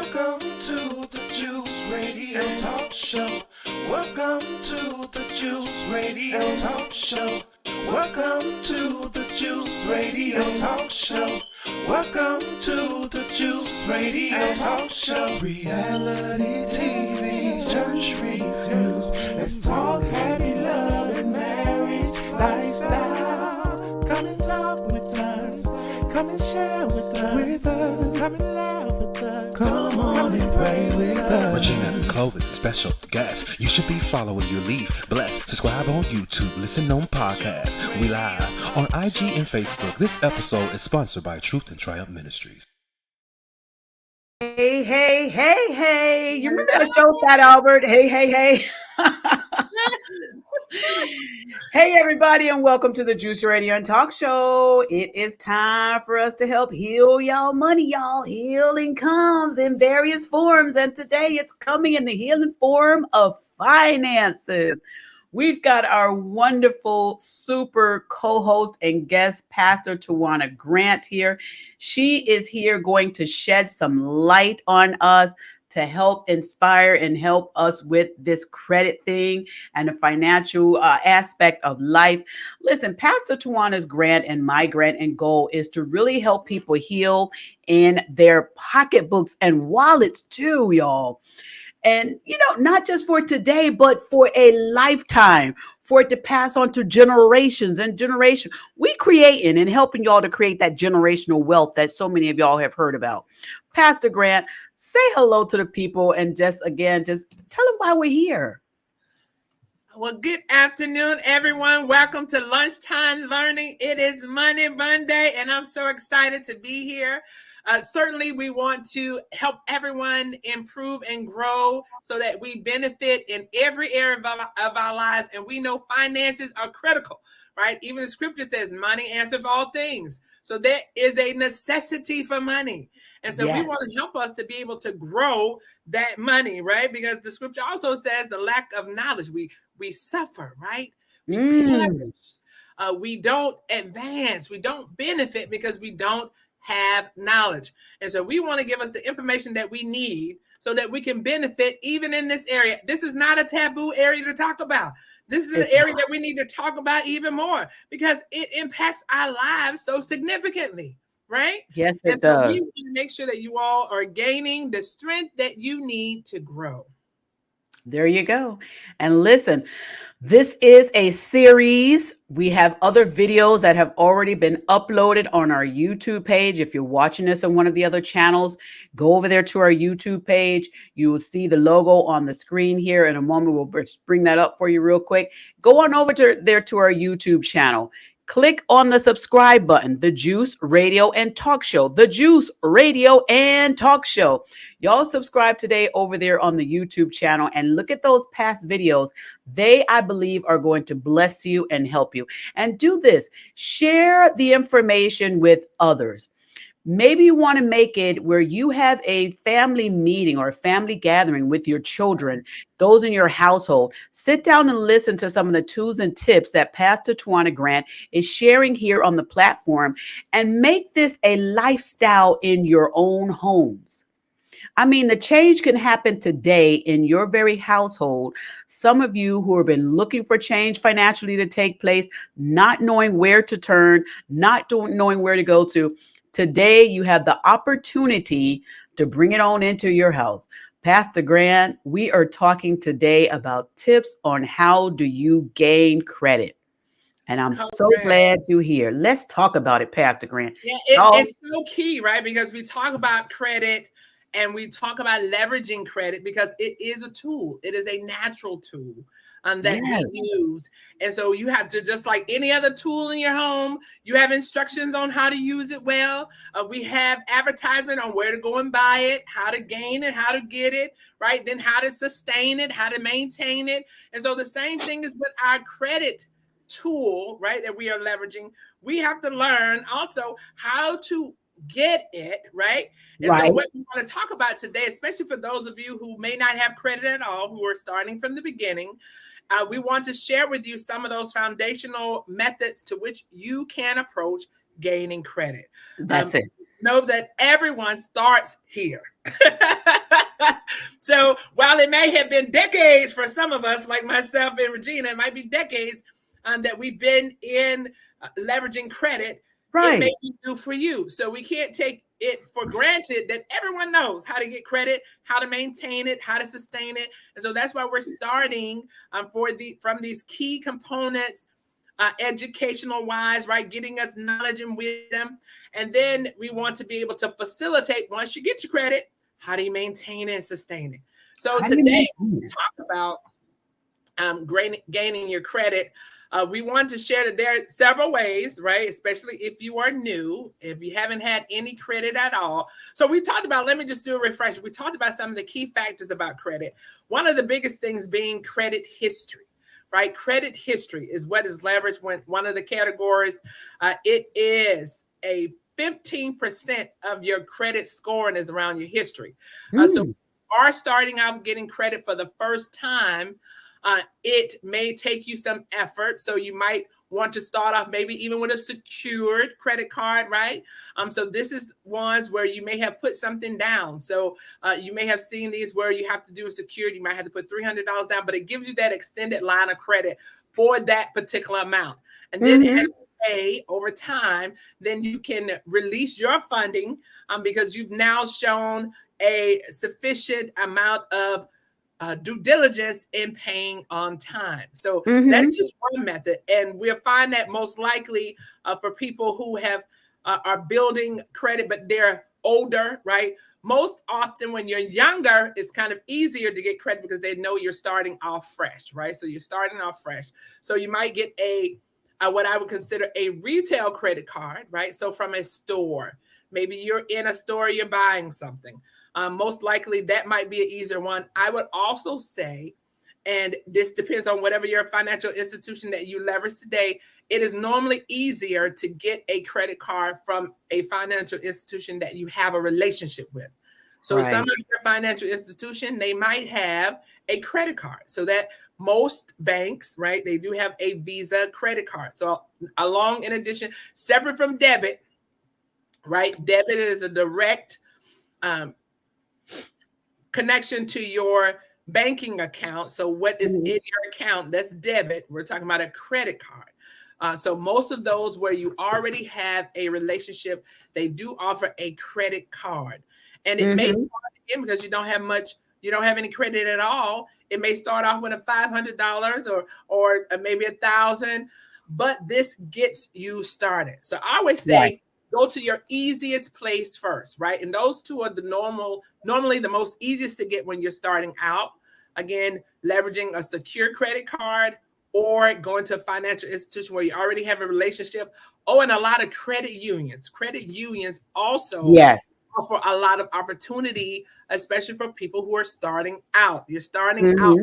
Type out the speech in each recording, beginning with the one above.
Welcome to the Juice Radio Talk Show. Welcome to the Juice Radio Talk Show. Welcome to the Juice Radio Talk Show. Welcome to the Juice Radio Talk Show. Reality TV, church reviews. Let's talk happy love and marriage lifestyle. Come and talk with us. Come and share with us. Come and laugh with us. Come on and pray with us. Regina and Clovis, special guests. You should be following your lead. Bless. Subscribe on YouTube. Listen on podcasts. We live on IG and Facebook. This episode is sponsored by Truth and Triumph Ministries. Hey, hey, hey, hey. You remember that show, Fat Albert? Hey, hey, hey. Hey, everybody, and welcome to the Juice Radio and Talk Show. It is time for us to help heal y'all money, y'all. Healing comes in various forms, and today it's coming in the healing form of finances. We've got our wonderful, super co-host and guest, Pastor Tawana Grant here. She is here going to shed some light on us to help inspire and help us with this credit thing and the financial aspect of life. Listen, Pastor Tawana's grant and my grant and goal is to really help people heal in their pocketbooks and wallets too, y'all. And, not just for today, but for a lifetime, for it to pass on to generations and generations. We creating and helping y'all to create that generational wealth that so many of y'all have heard about. Pastor Grant, say hello to the people and just tell them why we're here. Well, good afternoon, everyone. Welcome to Lunchtime Learning. It is Money Monday, and I'm so excited to be here. Certainly, we want to help everyone improve and grow so that we benefit in every area of our lives. And we know finances are critical, right? Even the scripture says money answers all things. So there is a necessity for money. And so we want to help us to be able to grow that money, right? Because the scripture also says the lack of knowledge, we suffer, right? We perish. We don't advance. We don't benefit because we don't have knowledge. And so we want to give us the information that we need so that we can benefit even in this area. This is not a taboo area to talk about. This is an area that we need to talk about even more because it impacts our lives so significantly, right? Yes, it does. We want to make sure that you all are gaining the strength that you need to grow. There you go. And listen, this is a series. We have other videos that have already been uploaded on our YouTube page. If you're watching this on one of the other channels, go over there to our YouTube page. You will see the logo on the screen here. In a moment, we'll bring that up for you real quick. Go on over there to our YouTube channel. Click on the subscribe button, The Juice Radio and Talk Show. The Juice Radio and Talk Show. Y'all subscribe today over there on the YouTube channel and look at those past videos. They, I believe, are going to bless you and help you. And do this. Share the information with others. Maybe you want to make it where you have a family meeting or a family gathering with your children, those in your household. Sit down and listen to some of the tools and tips that Pastor Tawana Grant is sharing here on the platform and make this a lifestyle in your own homes. I mean, the change can happen today in your very household. Some of you who have been looking for change financially to take place, not knowing where to turn, not knowing where to go to. Today, you have the opportunity to bring it on into your house. Pastor Grant, we are talking today about tips on how do you gain credit. And I'm so glad you're here. Let's talk about it, Pastor Grant. Yeah, it's so key, right? Because we talk about credit and we talk about leveraging credit because it is a tool. It is a natural tool that we use. And so you have to, just like any other tool in your home, you have instructions on how to use it well. We have advertisement on where to go and buy it, how to gain it, how to get it, right? Then how to sustain it, how to maintain it. And so the same thing is with our credit tool, right, that we are leveraging. We have to learn also how to get it, right? And so what we want to talk about today, especially for those of you who may not have credit at all, who are starting from the beginning, we want to share with you some of those foundational methods to which you can approach gaining credit. That's it. Know that everyone starts here, So while it may have been decades for some of us, like myself and Regina, it might be decades that we've been in leveraging credit. It may be new for you. So we can't take it for granted that everyone knows how to get credit, how to maintain it, how to sustain it. And so that's why we're starting from these key components, educational wise, right? Getting us knowledge and wisdom. And then we want to be able to facilitate, once you get your credit, how do you maintain it and sustain it? So today we talk about gaining your credit. We want to share that there are several ways, right? Especially if you are new, if you haven't had any credit at all. So we talked about, let me just do a refresher. We talked about some of the key factors about credit. One of the biggest things being credit history, right? Credit history is what is leveraged when one of the categories. It is a 15% of your credit scoring is around your history. So you are starting out getting credit for the first time. It may take you some effort. So you might want to start off maybe even with a secured credit card, right? So this is ones where you may have put something down. So you may have seen these where you have to do a secured, you might have to put $300 down, but it gives you that extended line of credit for that particular amount. And then as you pay over time, then you can release your funding because you've now shown a sufficient amount of due diligence in paying on time. So that's just one method. And we'll find that most likely for people who have are building credit, but they're older, right? Most often when you're younger, it's kind of easier to get credit because they know you're starting off fresh, right? So you're starting off fresh. So you might get what I would consider a retail credit card, right? So from a store, maybe you're in a store, you're buying something. Most likely that might be an easier one. I would also say, and this depends on whatever your financial institution that you leverage today, it is normally easier to get a credit card from a financial institution that you have a relationship with. So some of your financial institution, they might have a credit card. So that most banks, right, they do have a Visa credit card. So in addition, separate from debit, right? Debit is a direct connection to your banking account. So what is in your account, that's debit. We're talking about a credit card. So most of those where you already have a relationship, they do offer a credit card. And it may start again because you don't have any credit at all. It may start off with a $500 or maybe $1,000, but this gets you started. So I always say, go to your easiest place first, right? And those two are normally the most easiest to get when you're starting out. Again, leveraging a secure credit card or going to a financial institution where you already have a relationship. Oh, and a lot of credit unions. Credit unions also offer a lot of opportunity, especially for people who are starting out. You're starting out,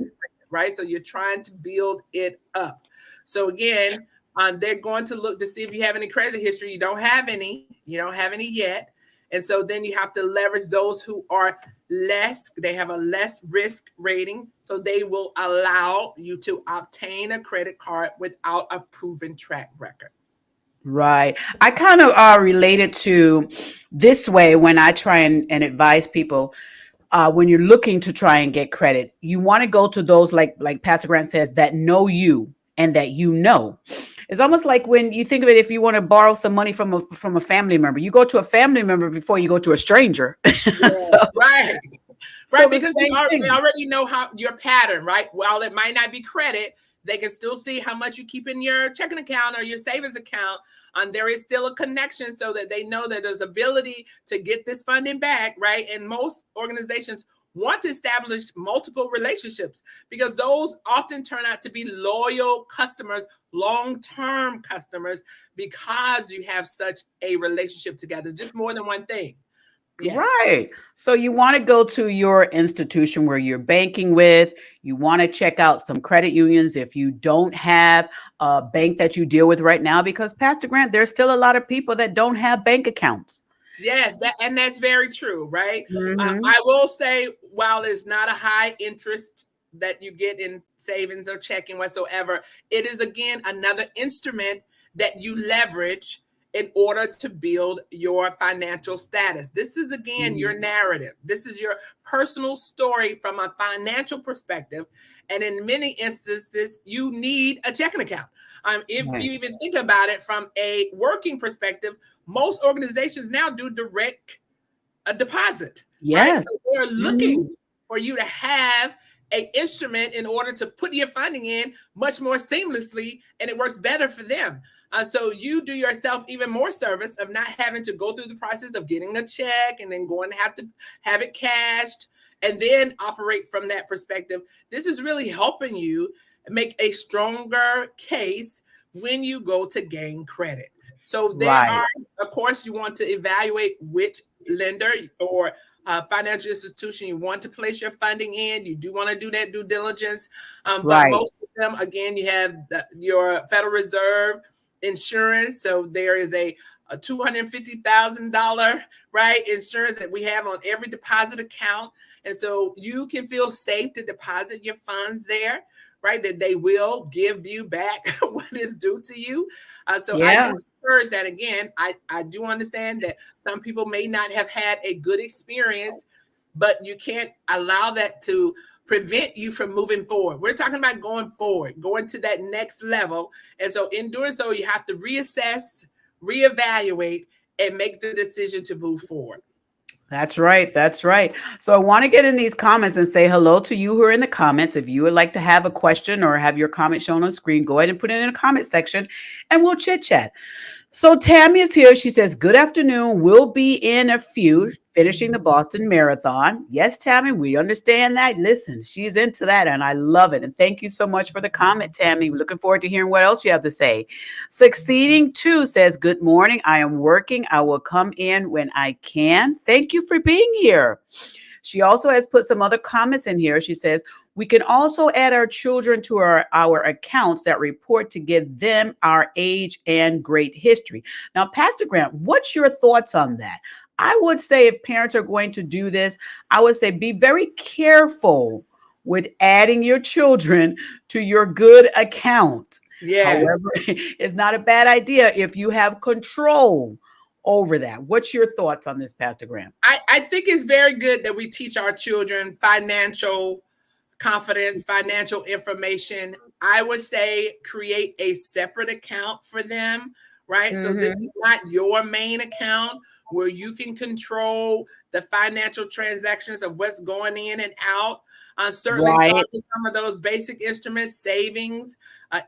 right? So you're trying to build it up. So again, they're going to look to see if you have any credit history. You don't have any yet. And so then you have to leverage those who are they have a less risk rating. So they will allow you to obtain a credit card without a proven track record. Right. I kind of relate it to this way when I try and advise people. When you're looking to try and get credit, you want to go to those like Pastor Grant says that know you and that you know. It's almost like when you think of it, if you want to borrow some money from a family member, you go to a family member before you go to a stranger. Right, because they already know how your pattern, right? While it might not be credit, they can still see how much you keep in your checking account or your savings account. And there is still a connection so that they know that there's ability to get this funding back, right? And most organizations want to establish multiple relationships because those often turn out to be loyal customers, long-term customers, because you have such a relationship together. Just more than one thing. Yes. Right. So you want to go to your institution where you're banking with. You want to check out some credit unions if you don't have a bank that you deal with right now, because Pastor Grant, there's still a lot of people that don't have bank accounts. Yes, that's very true, right? I will say, while it's not a high interest that you get in savings or checking whatsoever, it is, again, another instrument that you leverage in order to build your financial status. This is, again, your narrative. This is your personal story from a financial perspective. And in many instances, you need a checking account. If you even think about it from a working perspective, most organizations now do direct a deposit. Yes. Right? So they're looking for you to have an instrument in order to put your funding in much more seamlessly, and it works better for them. So you do yourself even more service of not having to go through the process of getting a check and then going to have it cashed and then operate from that perspective. This is really helping you make a stronger case when you go to gain credit. So there are, of course, you want to evaluate which lender or financial institution you want to place your funding in. You do want to do that due diligence. But most of them, again, you have your Federal Reserve insurance. So there is a $250,000, right, insurance that we have on every deposit account. And so you can feel safe to deposit your funds there, right, that they will give you back what is due to you. I do encourage that. Again, I do understand that some people may not have had a good experience, but you can't allow that to prevent you from moving forward. We're talking about going forward, going to that next level. And so in doing so, you have to reassess, reevaluate, and make the decision to move forward. That's right. That's right. So I want to get in these comments and say hello to you who are in the comments. If you would like to have a question or have your comment shown on screen, go ahead and put it in the comment section and we'll chit chat. So Tammy is here. She says, good afternoon. We'll be in a few, finishing the Boston Marathon. Yes, Tammy, we understand that. Listen, she's into that and I love it. And thank you so much for the comment, Tammy. We're looking forward to hearing what else you have to say. Succeeding 2 says, good morning. I am working. I will come in when I can. Thank you for being here. She also has put some other comments in here. She says, we can also add our children to our accounts that report to give them our age and great history. Now, Pastor Grant, what's your thoughts on that? I would say if parents are going to do this, I would say be very careful with adding your children to your good account. Yes. However, it's not a bad idea if you have control over that. What's your thoughts on this, Pastor Grant? I think it's very good that we teach our children financial confidence, financial information. I would say create a separate account for them, right? So this is not your main account where you can control the financial transactions of what's going in and out. Certainly start with some of those basic instruments, savings,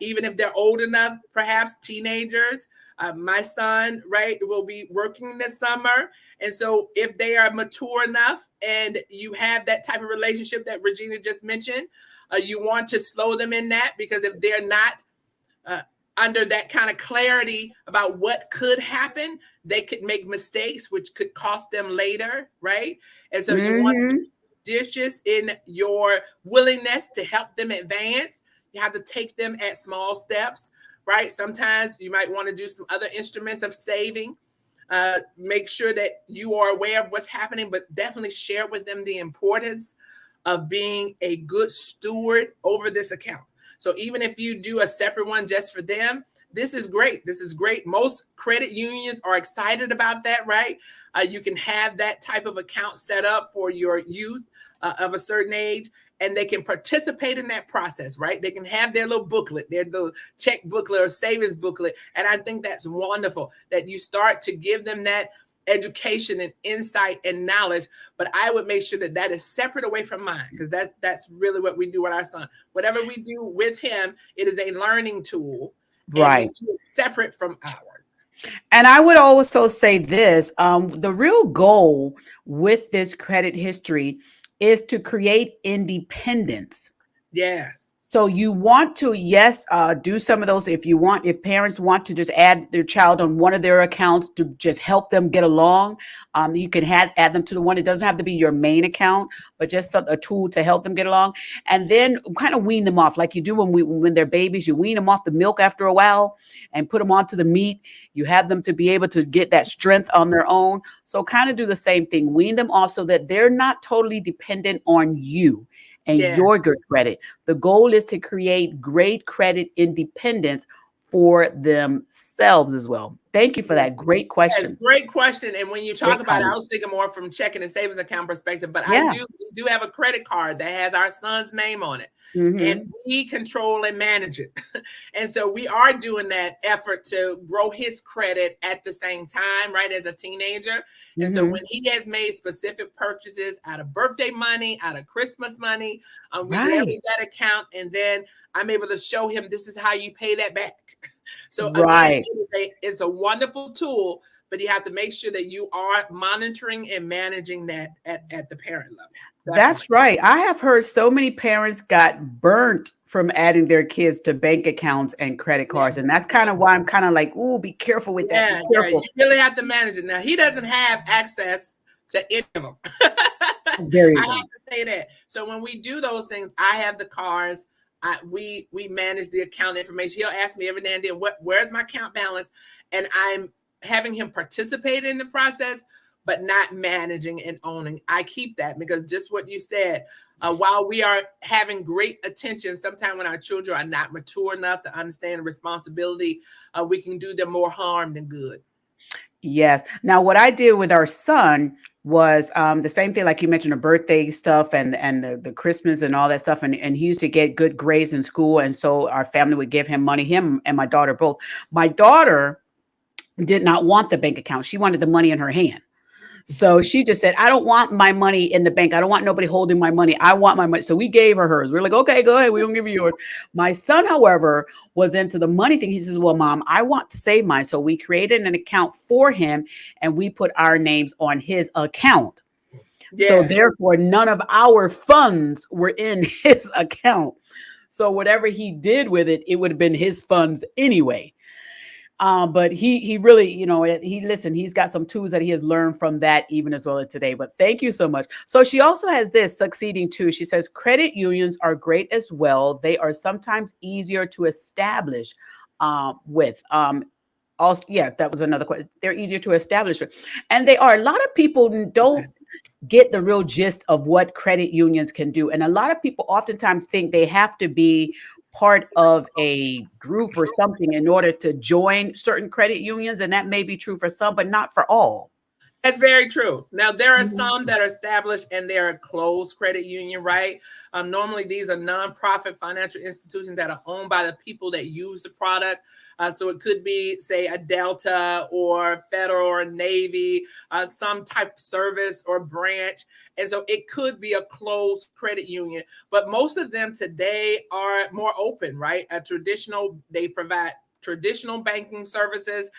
even if they're old enough, perhaps teenagers. My son, right, will be working this summer. And so if they are mature enough and you have that type of relationship that Regina just mentioned, you want to slow them in that, because if they're not under that kind of clarity about what could happen, they could make mistakes, which could cost them later, right? And so you want to be judicious in your willingness to help them advance. You have to take them at small steps, right? Sometimes you might want to do some other instruments of saving. Make sure that you are aware of what's happening, but definitely share with them the importance of being a good steward over this account. So even if you do a separate one just for them, this is great. This is great. Most credit unions are excited about that, right? You can have that type of account set up for your youth of a certain age, and they can participate in that process, right? They can have their little booklet, their little check booklet or savings booklet. And I think that's wonderful that you start to give them that education and insight and knowledge. But I would make sure that that is separate away from mine, because that's really what we do with our son. Whatever we do with him, it is a learning tool, right? And we do it separate from ours. And I would also say this, the real goal with this credit history is to create independence. Yes. So you want to, do some of those if parents want to just add their child on one of their accounts to just help them get along. You can add them to the one. It doesn't have to be your main account, but just a tool to help them get along. And then kind of wean them off like you do when they're babies. You wean them off the milk after a while and put them onto the meat. You have them to be able to get that strength on their own. So kind of do the same thing. Wean them off so that they're not totally dependent on you and your good credit. The goal is to create great credit independence for themselves as well. Thank you for that. Great Yes, question. great question. And when you talk Great about it, I comment. was thinking more from checking and savings account perspective, but Yeah. we do have a credit card that has our son's name on it. Mhm. And we control and manage it. And so we are doing that effort to grow his credit at the same time, right, as a teenager. And so Mhm. when he has made specific purchases out of birthday money, out of Christmas money, we Right. leverage that account. And then I'm able to show him this is how you pay that back. So again, Right. it's a wonderful tool, but you have to make sure that you are monitoring and managing that at the parent level. That's right. I have heard so many parents got burnt from adding their kids to bank accounts and credit cards. And that's kind of why I'm kind of like, ooh, be careful with that. Yeah, Be yeah, careful. you really have to manage it. Now, he doesn't have access to any of them. There you I go. have to say that. So when we do those things, I have the cards. We manage the account information. He'll ask me every now and then, where's my account balance? And I'm having him participate in the process, but not managing and owning. I keep that because just what you said, while we are having great attention, sometimes when our children are not mature enough to understand responsibility, we can do them more harm than good. Yes. Now, what I did with our son was the same thing, like you mentioned, the birthday stuff and the Christmas and all that stuff. And he used to get good grades in school. And so our family would give him money, him and my daughter both. My daughter did not want the bank account. She wanted the money in her hand. So she just said, I don't want my money in the bank. I don't want nobody holding my money. I want my money. So we gave her hers. We're like, okay, go ahead. We're going to give you yours. My son, however, was into the money thing. He says, well, Mom, I want to save mine. So we created an account for him and we put our names on his account. Yeah. So therefore, none of our funds were in his account. So whatever he did with it, it would have been his funds anyway. But he really, he's got some tools that he has learned from that even as well as today. But thank you so much. So she also has this succeeding too. She says credit unions are great as well. They are sometimes easier to establish with. Also, yeah, that was another question. They're easier to establish. And they are. A lot of people don't get the real gist of what credit unions can do. And a lot of people oftentimes think they have to be part of a group or something in order to join certain credit unions. And that may be true for some, but not for all. That's very true. Now, there are some that are established and they're a closed credit union, right? Normally, these are nonprofit financial institutions that are owned by the people that use the product. So it could be, say, a Delta or Federal or Navy, some type of service or branch. And so it could be a closed credit union. But most of them today are more open, right? They provide traditional banking services.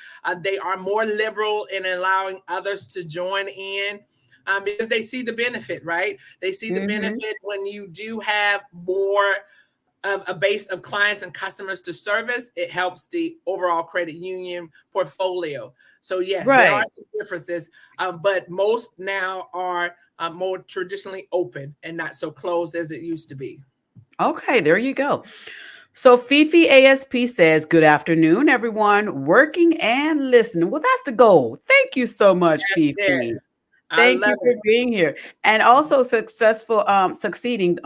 They are more liberal in allowing others to join in because they see the benefit, right? They see the benefit when you do have more of a base of clients and customers to service. It helps the overall credit union portfolio. So yes, there are some differences, but most now are more traditionally open and not so closed as it used to be. Okay, there you go. So Fifi ASP says, good afternoon, everyone, working and listening. Well, that's the goal. Thank you so much, Fifi. Thank you for being here. And also succeeding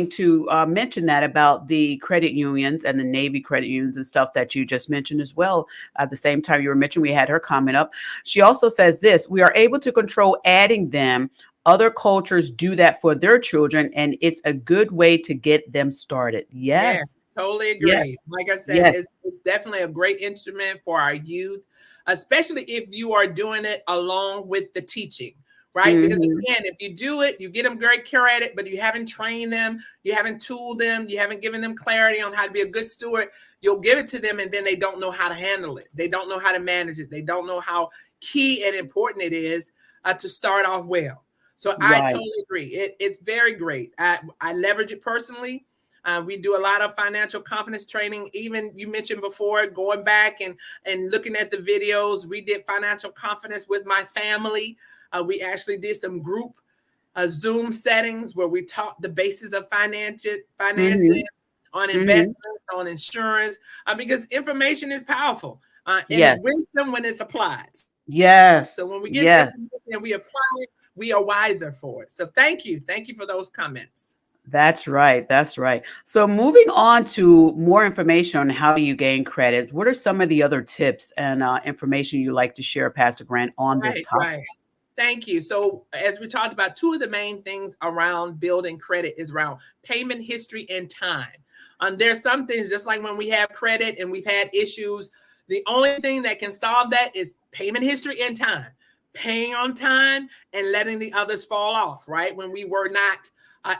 to mention that about the credit unions and the Navy credit unions and stuff that you just mentioned as well. At the same time you were mentioning, we had her comment up. She also says this, we are able to control adding them. Other cultures do that for their children, and it's a good way to get them started. Yes, totally agree. Yes. Like I said, it's definitely a great instrument for our youth, especially if you are doing it along with the teaching, right? Because again, if you do it, you get them very curated, but you haven't trained them, you haven't tooled them, you haven't given them clarity on how to be a good steward, you'll give it to them and then they don't know how to handle it. They don't know how to manage it. They don't know how key and important it is to start off well. So I totally agree. It's very great. I leverage it personally. We do a lot of financial confidence training. Even you mentioned before, going back and looking at the videos. We did financial confidence with my family. We actually did some group Zoom settings where we taught the basis of finances, on investments, on insurance, because information is powerful. And it's wisdom when it's applied. Yes. So when we get information and we apply it, we are wiser for it. So thank you. Thank you for those comments. That's right. That's right. So moving on to more information on how do you gain credit, what are some of the other tips and information you like to share, Pastor Grant, on this Right, topic? right. Thank you. So, as we talked about, two of the main things around building credit is around payment history and time. There's some things, just like when we have credit and we've had issues, the only thing that can solve that is payment history and time, paying on time and letting the others fall off, right? When we were not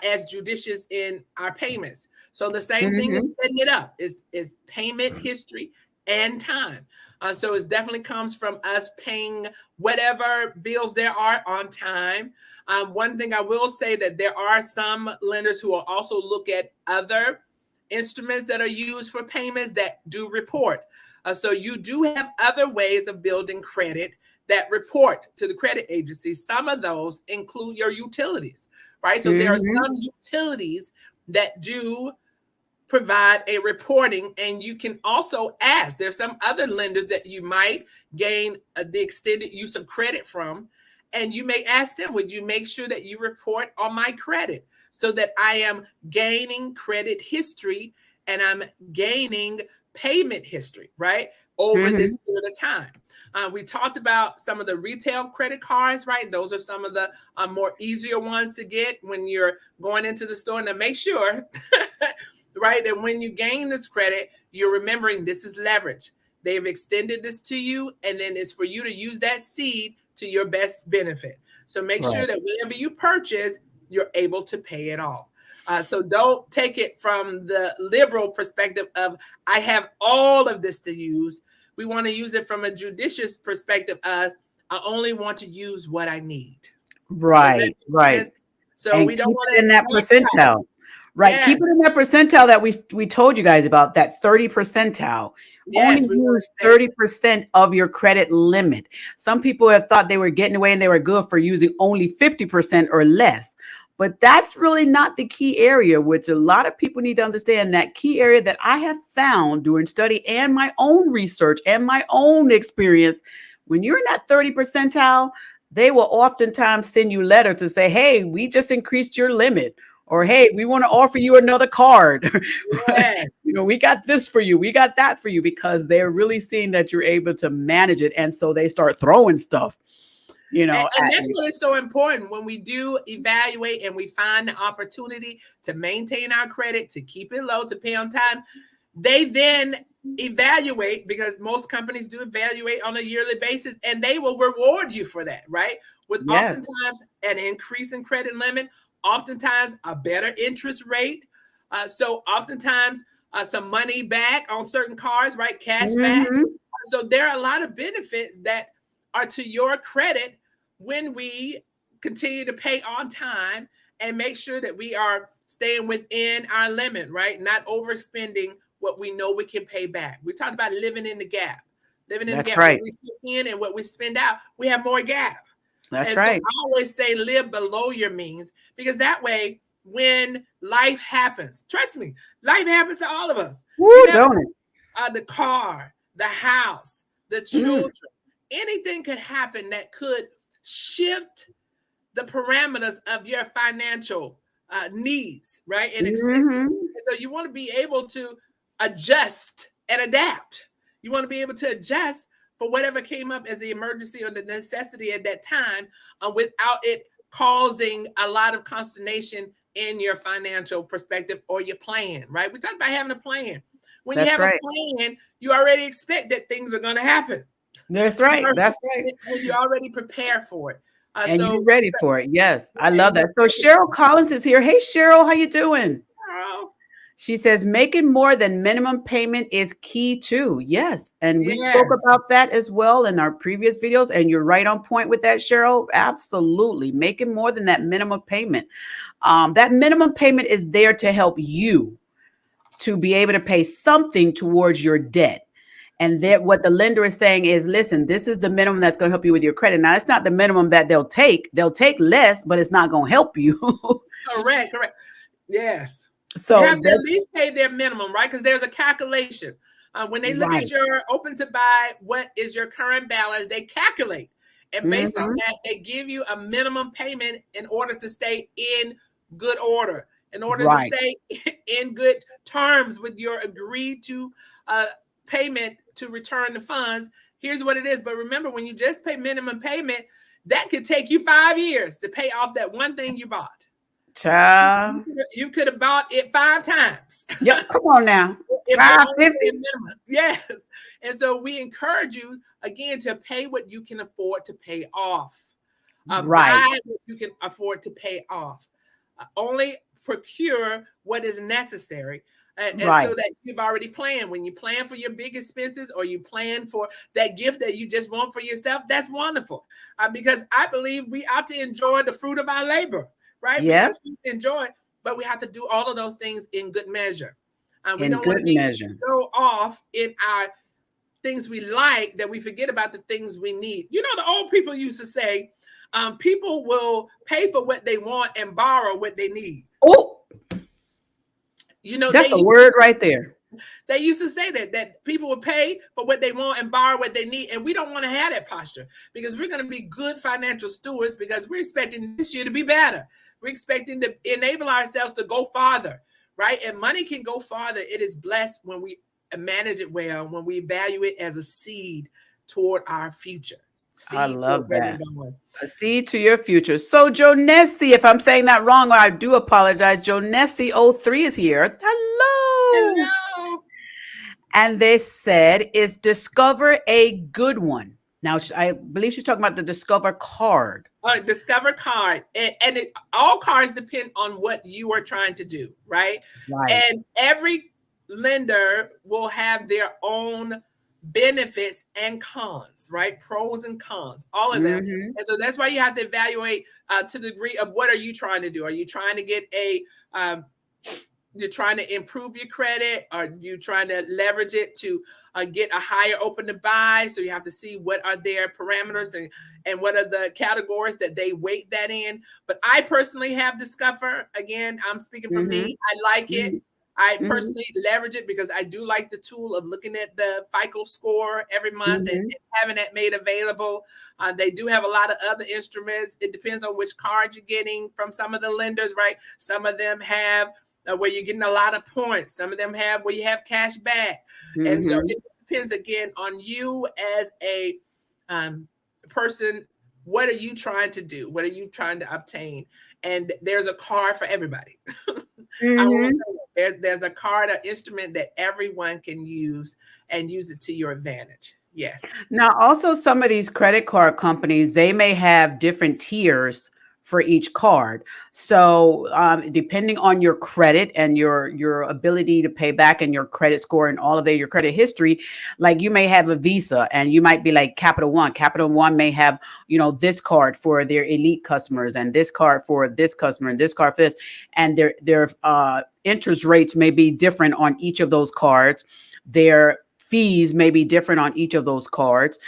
as judicious in our payments. So, the same thing Mhm. is setting it up is payment history and time. So it definitely comes from us paying whatever bills there are on time. One thing I will say that there are some lenders who will also look at other instruments that are used for payments that do report. So you do have other ways of building credit that report to the credit agency. Some of those include your utilities, right? So there are Mhm. some utilities that do provide a reporting, and you can also ask. There's some other lenders that you might gain the extended use of credit from, and you may ask them, would you make sure that you report on my credit so that I am gaining credit history and I'm gaining payment history, right, over this Mhm. period of time. We talked about some of the retail credit cards, right? Those are some of the more easier ones to get when you're going into the store. And to make sure right? And when you gain this credit, you're remembering this is leverage. They've extended this to you, and then it's for you to use that seed to your best benefit. So make sure Right. that whatever you purchase, you're able to pay it off. So don't take it from the liberal perspective of, I have all of this to use. We want to use it from a judicious perspective of, I only want to use what I need. Does that Right. make Right. sense? So And we don't keep want it in that to max out. percentile. Right. Yeah. Keep it in that percentile that we told you guys about, that 30 percentile. Only Yes, we want use to stay. 30% of your credit limit. Some people have thought they were getting away and they were good for using only 50% or less. But that's really not the key area, which a lot of people need to understand. That key area that I have found doing study and my own research and my own experience, when you're in that 30 percentile, they will oftentimes send you a letter to say, hey, we just increased your limit, or hey, we want to offer you another card. Yes. We got this for you, we got that for you, because they're really seeing that you're able to manage it, and so they start throwing stuff And at that's you. what is so important when we do evaluate and we find the opportunity to maintain our credit, to keep it low, to pay on time. They then evaluate, because most companies do evaluate on a yearly basis, and they will reward you for that, right? With Yes. oftentimes an increase in credit limit, oftentimes a better interest rate. So oftentimes some money back on certain cards, right? Cash back. Mhm. So there are a lot of benefits that are to your credit when we continue to pay on time and make sure that we are staying within our limit, right? Not overspending what we know we can pay back. We talked about living in the gap. Living in the That's gap. What right. we take in and what we spend out, we have more gap. That's And so right. I always say live below your means, because that way, when life happens, trust me, life happens to all of us. You Woo, never don't it? the car, the house, the Mm. children, anything could happen that could shift the parameters of your financial needs, right? And expenses. Mhm. And so you want to be able to adjust and adapt. You want to be able to adjust for whatever came up as the emergency or the necessity at that time, without it causing a lot of consternation in your financial perspective or your plan, right? We talked about having a plan. When you That's have a right. plan, you already expect that things are going to happen. That's right. That's right. And you already prepare for it. And So you're ready for it. Yes, I and love you that. So Cheryl Collins is here. Hey, Cheryl, how you doing? girl, She says making more than minimum payment is key too. Yes. And we spoke yes. about that as well in our previous videos. And you're right on point with that, Cheryl. Absolutely. Making more than that minimum payment. That minimum payment is there to help you to be able to pay something towards your debt. And that what the lender is saying is, listen, this is the minimum that's going to help you with your credit. Now, it's not the minimum that they'll take. They'll take less, but it's not going to help you. Correct. Yes. You So have to at least pay their minimum, right? Because there's a calculation. When they look right. at your open to buy, what is your current balance, they calculate. And based on Mhm. that, they give you a minimum payment in order to stay in good order. in order to Right. stay in good terms with your agreed to payment to return the funds. Here's what it is. But remember, when you just pay minimum payment, that could take you 5 years to pay off that one thing you bought. Child. You could have bought it 5 times. Yep. Come on now. If you're only 550. paying minimum. Yes. And so we encourage you again to pay what you can afford to pay off. Right. Buy what you can afford to pay off. Only procure what is necessary. And Right. so that you've already planned. When you plan for your big expenses or you plan for that gift that you just want for yourself, that's wonderful. Because I believe we ought to enjoy the fruit of our labor, right? We Yep. ought to enjoy it, but we have to do all of those things in good measure. We In don't want to good be measure. so off in our things we like that we forget about the things we need. You know, the old people used to say, people will pay for what they want and borrow what they need. Oh, You know, that's a word right there. They used to say that people would pay for what they want and borrow what they need. And we don't want to have that posture because we're going to be good financial stewards because we're expecting this year to be better. We're expecting to enable ourselves to go farther, right? And money can go farther. It is blessed when we manage it well, when we value it as a seed toward our future. I love that. Going. A seed to your future. So Jonesy, if I'm saying that wrong, I do apologize. Jonesy 03 is here. Hello. Hello. And they said, is Discover a good one? Now, I believe she's talking about the Discover card. Discover card. And all cards depend on what you are trying to do, right? Right. And every lender will have their own benefits and cons, right? Pros and cons, all of them. Mhm. And so that's why you have to evaluate to the degree of what are you trying to do? Are you trying to get you're trying to improve your credit? Are you trying to leverage it to get a higher open to buy? So you have to see what are their parameters and what are the categories that they weight that in. But I personally have Discover. Again, I'm speaking for me. I like it. I personally leverage it because I do like the tool of looking at the FICO score every month and having that made available. They do have a lot of other instruments. It depends on which card you're getting from some of the lenders, right? Some of them have where you're getting a lot of points. Some of them have where you have cash back. And so it depends again on you as a person. What are you trying to do? What are you trying to obtain? And there's a card for everybody. I will say there's a card, an instrument that everyone can use and use it to your advantage. Yes. Now, also some of these credit card companies, they may have different tiers for each card. So depending on your credit and your ability to pay back and your credit score and all of your credit history, like you may have a Visa and you might be like Capital One. Capital One may have, this card for their elite customers and this card for this customer and this card for this. And their interest rates may be different on each of those cards. Their fees may be different on each of those cards.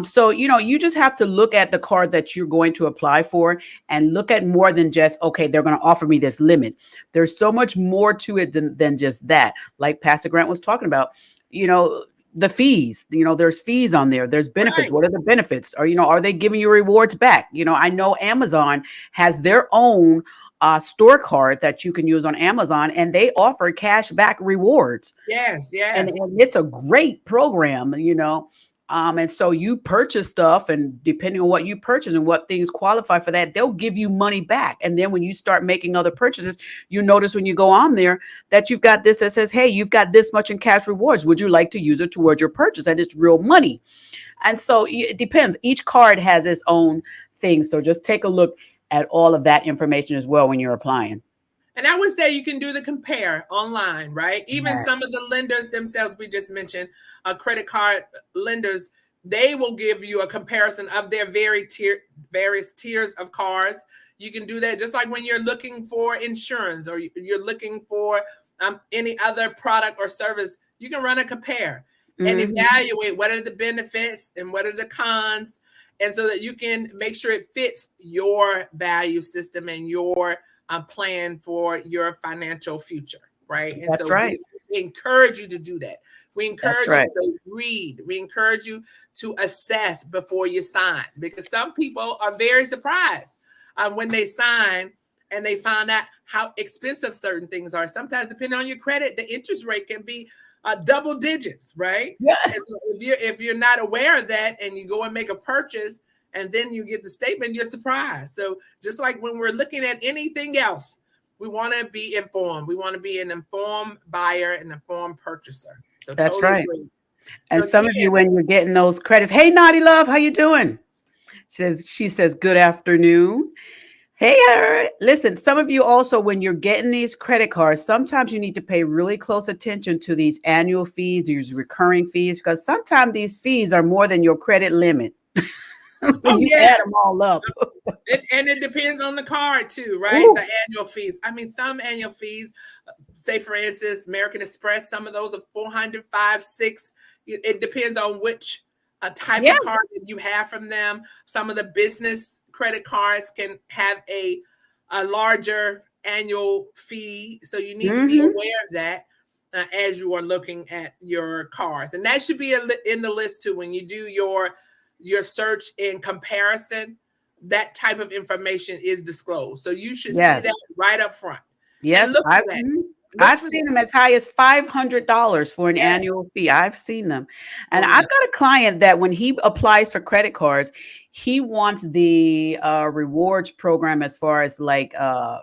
So, you just have to look at the card that you're going to apply for and look at more than just, okay, they're going to offer me this limit. There's so much more to it than just that. Like Pastor Grant was talking about, the fees, there's fees on there. There's benefits. Right. What are the benefits? Or, are they giving you rewards back? I know Amazon has their own store card that you can use on Amazon, and they offer cash back rewards. Yes. And it's a great program, and so you purchase stuff, and depending on what you purchase and what things qualify for that, they'll give you money back. And then when you start making other purchases, you notice when you go on there that you've got this that says, hey, you've got this much in cash rewards. Would you like to use it towards your purchase? And it's real money. And so it depends. Each card has its own thing. So just take a look at all of that information as well when you're applying. And I would say you can do the compare online, right? Even some of the lenders themselves, we just mentioned, credit card lenders, they will give you a comparison of their various tiers of cards. You can do that just like when you're looking for insurance or you're looking for any other product or service. You can run a compare and evaluate what are the benefits and what are the cons, and so that you can make sure it fits your value system and your plan for your financial future, right? And That's right. We encourage you to do that. We encourage you to read. We encourage you to assess before you sign, because some people are very surprised when they sign and they find out how expensive certain things are. Sometimes, depending on your credit, the interest rate can be double digits, right? Yeah. And so if you're not aware of that, and you go and make a purchase, and then you get the statement, you're surprised. So just like when we're looking at anything else, we want to be informed. We want to be an informed buyer, an informed purchaser. So That's totally right. agree. And So some of you, when you're getting those credits, hey, Naughty Love, how you doing? She says, good afternoon. Hey, listen, some of you also, when you're getting these credit cards, sometimes you need to pay really close attention to these annual fees, these recurring fees, because sometimes these fees are more than your credit limit. When you add them all up. And it depends on the card too, right? Ooh. The annual fees. I mean, some annual fees, say for instance, American Express, some of those are $400, $500, $600. It depends on which type of card that you have from them. Some of the business credit cards can have a larger annual fee. So you need to be aware of that as you are looking at your cards. And that should be in the list too. When you do your search in comparison, that type of information is disclosed. So you should see that right up front. Yes, I've seen them as high as $500 for an annual fee. I've seen them. And I've got a client that when he applies for credit cards, he wants the rewards program as far as like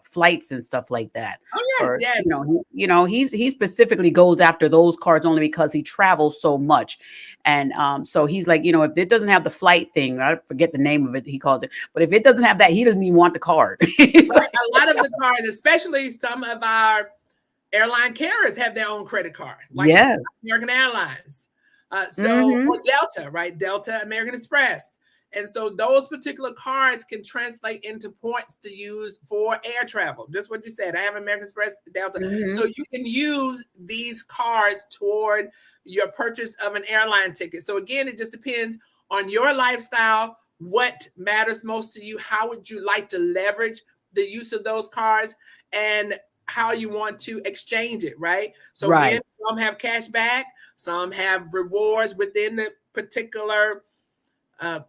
flights and stuff like that. Oh, yes. He specifically goes after those cards only because he travels so much. And so he's like, if it doesn't have the flight thing, I forget the name of it, he calls it. But if it doesn't have that, he doesn't even want the card. A lot of the cards, especially some of our airline carriers, have their own credit card, like American Airlines. Or Delta, right? Delta, American Express. And so those particular cards can translate into points to use for air travel. Just what you said. I have American Express, Delta. So you can use these cards toward your purchase of an airline ticket. So again, it just depends on your lifestyle, what matters most to you, how would you like to leverage the use of those cards, and how you want to exchange it, right? So again, some have cash back, some have rewards within the particular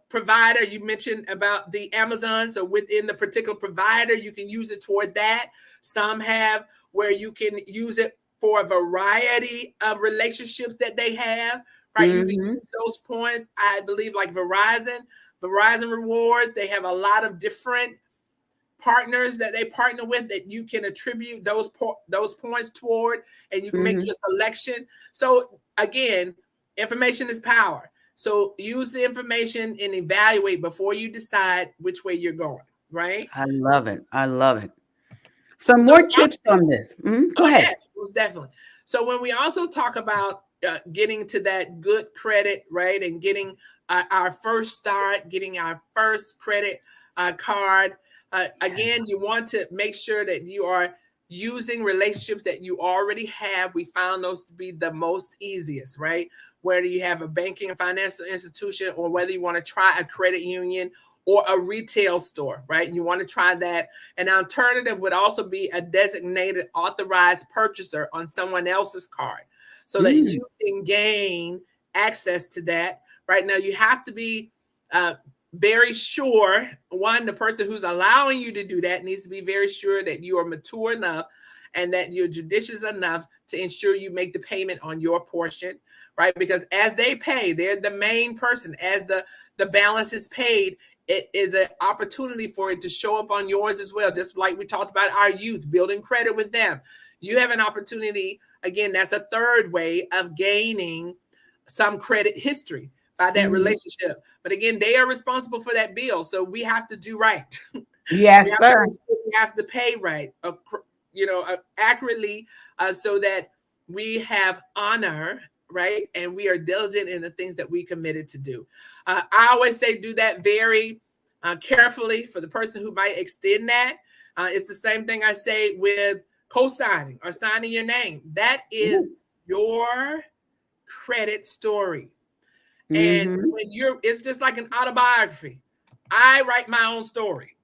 provider. You mentioned about the Amazon. So within the particular provider, you can use it toward that. Some have where you can use it for a variety of relationships that they have, right? You can use those points. I believe like Verizon Rewards, they have a lot of different partners that they partner with that you can attribute those points toward, and you can make your selection. So again, information is power. So use the information and evaluate before you decide which way you're going, right? I love it. Some more tips on this. Go ahead. Yes, most definitely. So when we also talk about getting to that good credit, right, and getting our first start, getting our first credit card, again, you want to make sure that you are using relationships that you already have. We found those to be the most easiest, right? Whether you have a banking and financial institution, or whether you want to try a credit union or a retail store, right? You want to try that. An alternative would also be a designated authorized purchaser on someone else's card, so that you can gain access to that. Right now, you have to be very sure. One, the person who's allowing you to do that needs to be very sure that you are mature enough and that you're judicious enough to ensure you make the payment on your portion, right? Because as they pay, they're the main person. As the balance is paid, it is an opportunity for it to show up on yours as well. Just like we talked about our youth, building credit with them. You have an opportunity. Again, that's a third way of gaining some credit history by that relationship. But again, they are responsible for that bill. So we have to do right. Yes, sir. We have to pay right, accurately, so that we have honor, right? And we are diligent in the things that we committed to do. I always say do that very carefully for the person who might extend that. It's the same thing I say with co-signing or signing your name. That is your credit story. And when it's just like an autobiography. I write my own story.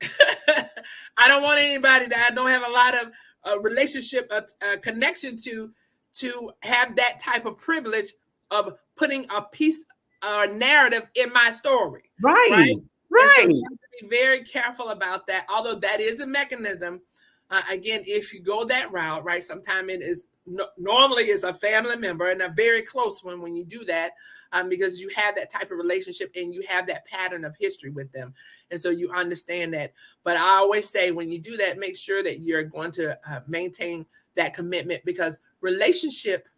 I don't want anybody that I don't have a lot of relationship, connection to have that type of privilege of putting a piece, narrative in my story. Right. So you have to be very careful about that. Although that is a mechanism Again, if you go that route, right, sometimes it is normally is a family member and a very close one when you do that, because you have that type of relationship and you have that pattern of history with them. And so you understand that. But I always say when you do that, make sure that you're going to maintain that commitment, because relationship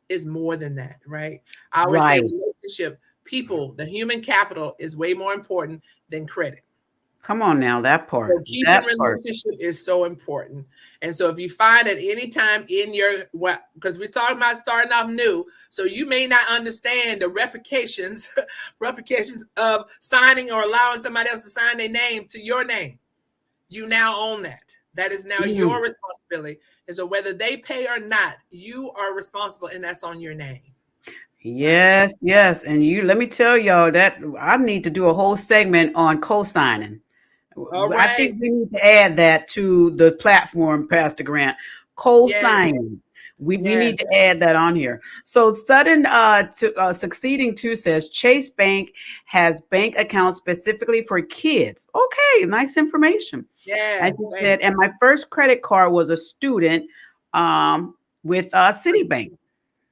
is more than that, right? I always say relationship, people, the human capital is way more important than credit. Come on now, that part. So keeping relationship is so important. And so if you find at any time in your, because we're talking about starting off new, so you may not understand the repercussions of signing or allowing somebody else to sign their name to your name. You now own that. That is now your responsibility. And so whether they pay or not, you are responsible, and that's on your name. Yes, yes. And let me tell y'all that I need to do a whole segment on co-signing. All right. I think we need to add that to the platform, Pastor Grant. Co-signing. We need to add that on here. So Sudden Succeeding 2 says Chase Bank has bank accounts specifically for kids. Okay, nice information. Yes. And my first credit card was a student with Citibank.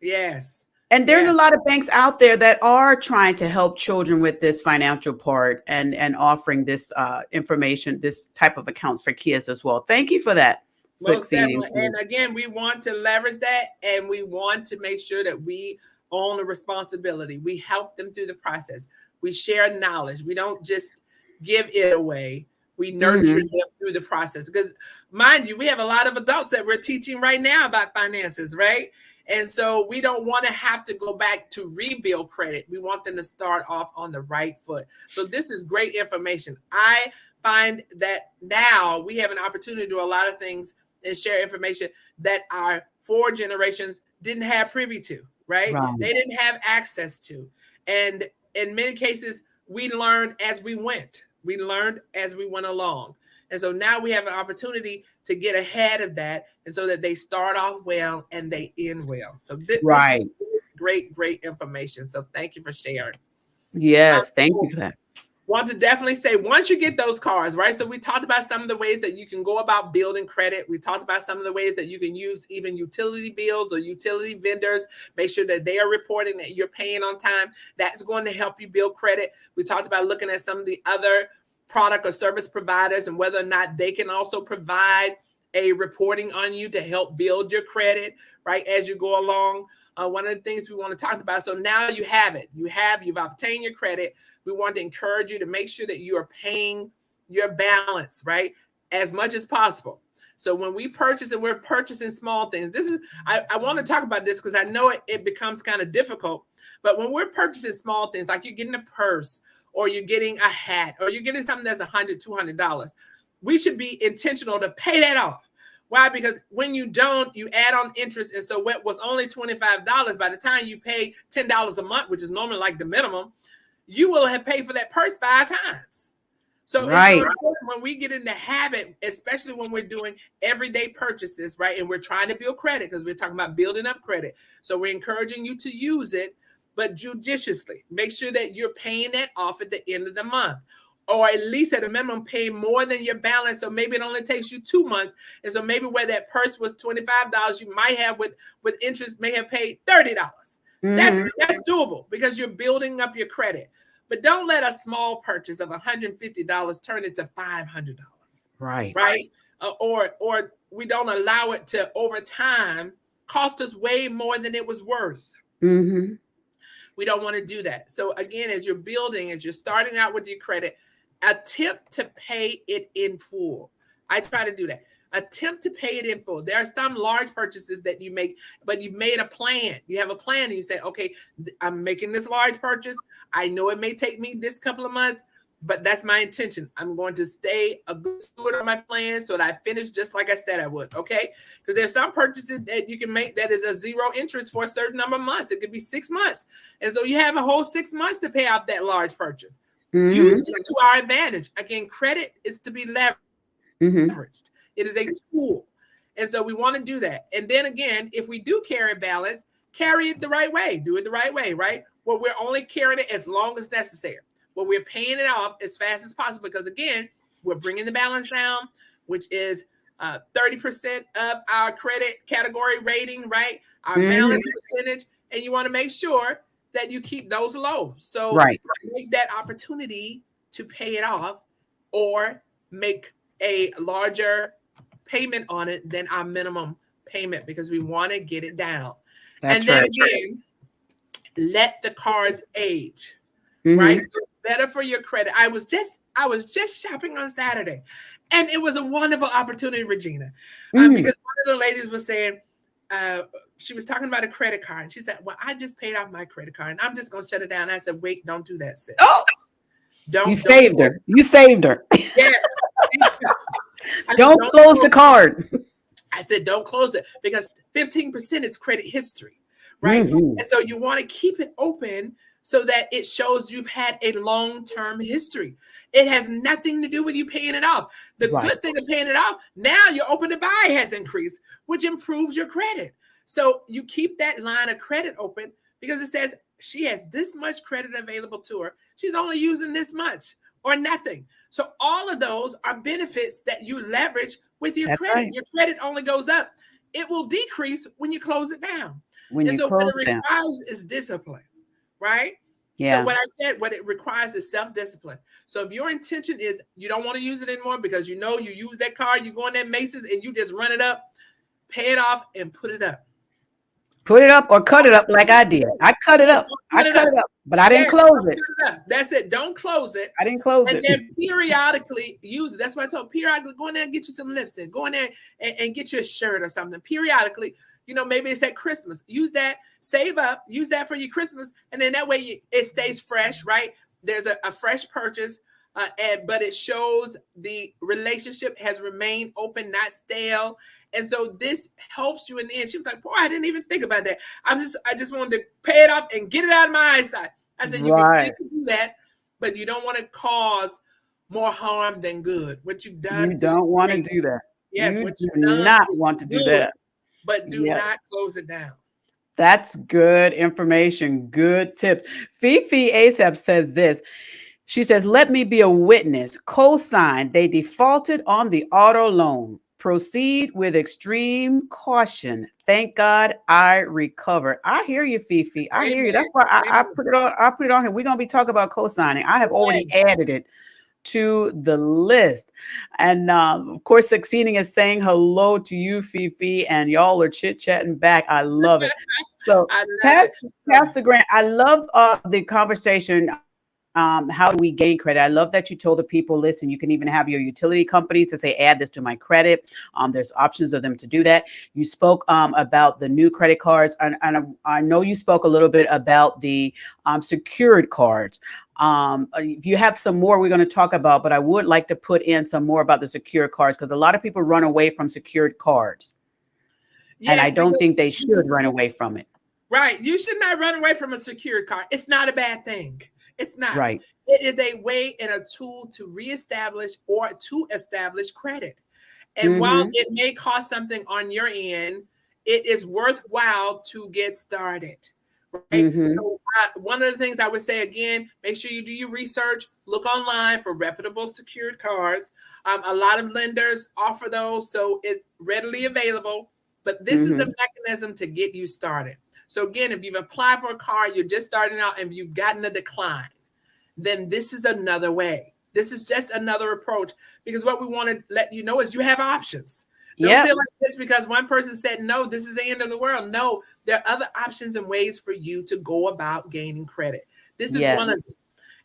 Yes. And there's a lot of banks out there that are trying to help children with this financial part and offering this information, this type of accounts for kids as well. Thank you for that. Succeeding. And again, we want to leverage that, and we want to make sure that we own the responsibility. We help them through the process. We share knowledge. We don't just give it away. We nurture them through the process. Because mind you, we have a lot of adults that we're teaching right now about finances, right? And so we don't want to have to go back to rebuild credit. We want them to start off on the right foot. So this is great information. I find that now we have an opportunity to do a lot of things and share information that our 4 generations didn't have privy to, right? They didn't have access to. And in many cases, we learned as we went. We learned as we went along. And so now we have an opportunity to get ahead of that, and so that they start off well and they end well. So this is great, great information. So thank you for sharing. Yes, thank you for that. Want to definitely say, once you get those cards, right? So we talked about some of the ways that you can go about building credit. We talked about some of the ways that you can use even utility bills or utility vendors. Make sure that they are reporting that you're paying on time. That's going to help you build credit. We talked about looking at some of the other product or service providers and whether or not they can also provide a reporting on you to help build your credit, right, as you go along. One of the things we want to talk about. So now you have it. You've obtained your credit. We want to encourage you to make sure that you are paying your balance, right, as much as possible. So when we purchase, and we're purchasing small things, I want to talk about this because I know it becomes kind of difficult. But when we're purchasing small things, like you're getting a purse, or you're getting a hat, or you're getting something that's $100, $200, we should be intentional to pay that off. Why? Because when you don't, you add on interest. And so what was only $25, by the time you pay $10 a month, which is normally like the minimum, you will have paid for that purse 5 times. So it's so important when we get in the habit, especially when we're doing everyday purchases, right? And we're trying to build credit, because we're talking about building up credit. So we're encouraging you to use it, but judiciously. Make sure that you're paying that off at the end of the month, or at least at a minimum pay more than your balance. So maybe it only takes you 2 months. And so maybe where that purse was $25, you might have with interest may have paid $30. That's doable, because you're building up your credit. But don't let a small purchase of $150 turn into $500. Right. Or we don't allow it to, over time, cost us way more than it was worth. We don't want to do that. So again, as you're building, as you're starting out with your credit, attempt to pay it in full. I try to do that. Attempt to pay it in full. There are some large purchases that you make, but you've made a plan. You have a plan, and you say, okay, I'm making this large purchase. I know it may take me this couple of months, but that's my intention. I'm going to stay a good steward of my plan so that I finish just like I said I would, okay? Because there's some purchases that you can make that is a 0 interest for a certain number of months. It could be 6 months. And so you have a whole 6 months to pay off that large purchase. Use it to our advantage. Again, credit is to be leveraged. It is a tool. And so we want to do that. And then again, if we do carry balance, carry it the right way. Do it the right way, right? Well, we're only carrying it as long as necessary. Well, we're paying it off as fast as possible, because again, we're bringing the balance down, which is 30% of our credit category rating, right? Our balance percentage, and you want to make sure that you keep those low. So make that opportunity to pay it off or make a larger payment on it than our minimum payment because we want to get it down. And then again, let the cars age, right? So better for your credit. I was just shopping on Saturday, and it was a wonderful opportunity, Regina, because one of the ladies was saying, she was talking about a credit card, and she said, "Well, I just paid off my credit card, and I'm just going to shut it down." I said, "Wait, don't do that, sis. You saved her. You saved her. Yes. Don't close the card." I said, "Don't close it because 15% is credit history, right? And so you want to keep it open so that it shows you've had a long-term history. It has nothing to do with you paying it off. The good thing of paying it off, now your open to buy has increased, which improves your credit. So you keep that line of credit open because it says she has this much credit available to her. She's only using this much or nothing. So all of those are benefits that you leverage with your credit. Right. Your credit only goes up. It will decrease when you close it down. What it requires is discipline, right? Yeah. So what it requires is self-discipline. So if your intention is you don't want to use it anymore because you know you use that car, you go in that Macy's and you just run it up, pay it off and put it up. Put it up or cut it up like I did. I cut it up. But I didn't close it. That's it. Don't close it. I didn't close it. And then periodically use it. That's why I told periodically go in there and get you some lipstick. Go in there and get you a shirt or something. Periodically, maybe it's at Christmas. Use that. Save up. Use that for your Christmas. And then that way it stays fresh, right? There's a fresh purchase, but it shows the relationship has remained open, not stale. And so this helps you in the end. She was like, "Boy, I didn't even think about that. I just wanted to pay it off and get it out of my eyesight." I said, "You can still do that, but you don't want to cause more harm than good. What you've done, you don't want to do that. Yes, what you do not want to do that. But do not close it down." That's good information. Good tips. Fifi ASAP says this. She says, "Let me be a witness. Co-sign. They defaulted on the auto loan. Proceed with extreme caution. Thank God I recovered." I hear you, Fifi. I hear you. That's why I put it on. I put it on here. We're gonna be talking about co-signing. I have already added it to the list, and of course, Succeeding is saying hello to you, Fifi, and y'all are chit chatting back. I love it. So, Pastor Grant, I love the conversation. How do we gain credit? I love that you told the people, listen, you can even have your utility companies to say, add this to my credit. There's options of them to do that. You spoke about the new credit cards. And I know you spoke a little bit about the secured cards. If you have some more we're going to talk about, but I would like to put in some more about the secured cards because a lot of people run away from secured cards. Yes, and I don't think they should run away from it. Right. You should not run away from a secured card. It's not a bad thing. It's not. Right. It is a way and a tool to reestablish or to establish credit. And while it may cost something on your end, it is worthwhile to get started. Right. So one of the things I would say again, make sure you do your research, look online for reputable secured cards. A lot of lenders offer those, so it's readily available. But this is a mechanism to get you started. So again, if you've applied for a car, you're just starting out and you've gotten a decline, then this is another way. This is just another approach because what we want to let you know is you have options. Don't feel like this because one person said, no, this is the end of the world. No, there are other options and ways for you to go about gaining credit. This is one of them.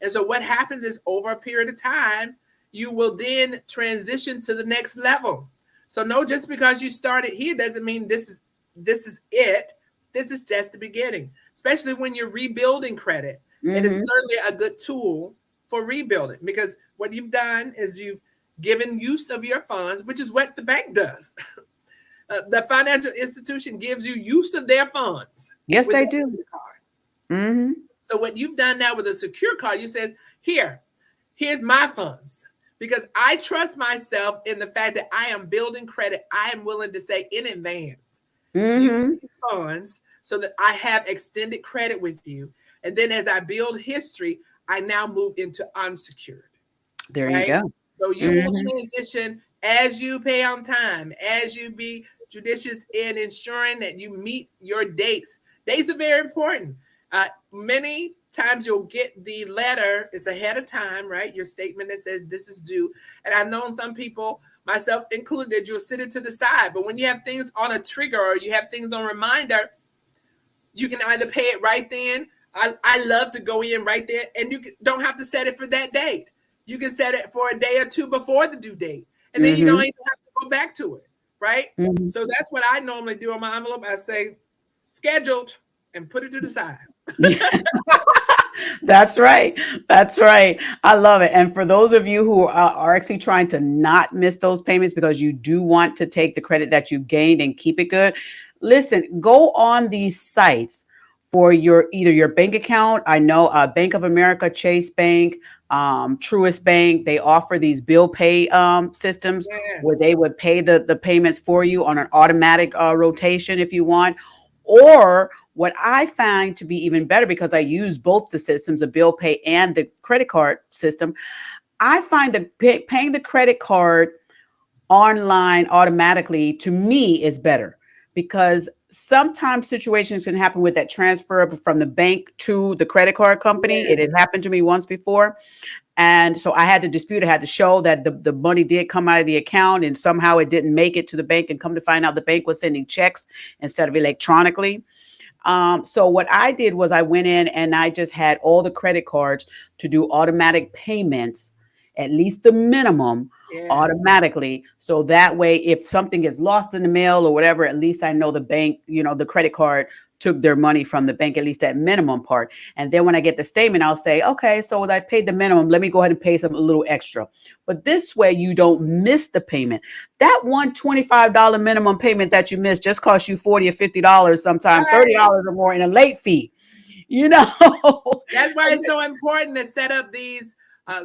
And so what happens is over a period of time, you will then transition to the next level. So no, just because you started here doesn't mean this is it. This is just the beginning, especially when you're rebuilding credit. It is certainly a good tool for rebuilding because what you've done is you've given use of your funds, which is what the bank does. The financial institution gives you use of their funds. Yes, they do. So what you've done now with a secure card, you said, here's my funds. Because I trust myself in the fact that I am building credit. I am willing to say in advance, use these funds so that I have extended credit with you. And then as I build history, I now move into unsecured. There you go. So you will transition as you pay on time, as you be judicious in ensuring that you meet your dates. Dates are very important. Many times you'll get the letter, it's ahead of time, right? Your statement that says this is due. And I've known some people, myself included, you'll sit it to the side. But when you have things on a trigger or you have things on reminder, you can either pay it right then. I love to go in right there, and you don't have to set it for that date. You can set it for a day or two before the due date, and then you don't even have to go back to it, right? So that's what I normally do on my envelope. I say scheduled and put it to the side. That's right. That's right. I love it. And for those of you who are actually trying to not miss those payments because you do want to take the credit that you gained and keep it good, listen, go on these sites for either your bank account. I know Bank of America, Chase Bank, Truist Bank, they offer these bill pay systems where they would pay the payments for you on an automatic rotation if you want. Or what I find to be even better, because I use both the systems, the bill pay and the credit card system, I find that paying the credit card online automatically to me is better, because sometimes situations can happen with that transfer from the bank to the credit card company. It had happened to me once before. And so I had to dispute. I had to show that the money did come out of the account and somehow it didn't make it to the bank, and come to find out the bank was sending checks instead of electronically. So what I did was I went in and I just had all the credit cards to do automatic payments, at least the minimum, automatically. So that way, if something gets lost in the mail or whatever, at least I know the bank, the credit card took their money from the bank, at least that minimum part. And then when I get the statement, I'll say, okay, so I paid the minimum. Let me go ahead and pay a little extra. But this way you don't miss the payment. That $125 minimum payment that you missed just costs you $40 or $50, sometimes $30 or more in a late fee. That's why it's so important to set up these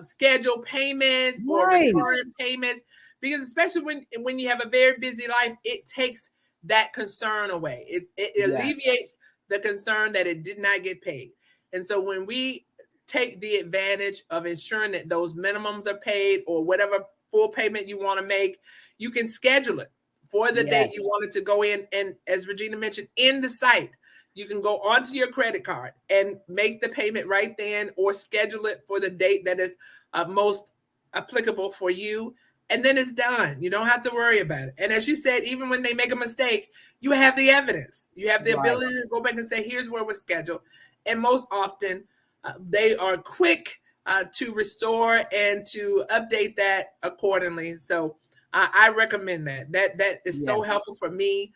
scheduled payments or recurring payments, because especially when you have a very busy life, it takes that concern away. It alleviates the concern that it did not get paid. And so when we take the advantage of ensuring that those minimums are paid, or whatever full payment you want to make, you can schedule it for the date you wanted to go in. And as Regina mentioned, in the site, you can go onto your credit card and make the payment right then, or schedule it for the date that is most applicable for you. And then it's done. You don't have to worry about it. And as you said, even when they make a mistake, you have the evidence. You have the ability to go back and say, here's where we're scheduled. And most often, they are quick to restore and to update that accordingly. So I recommend that. That is so helpful for me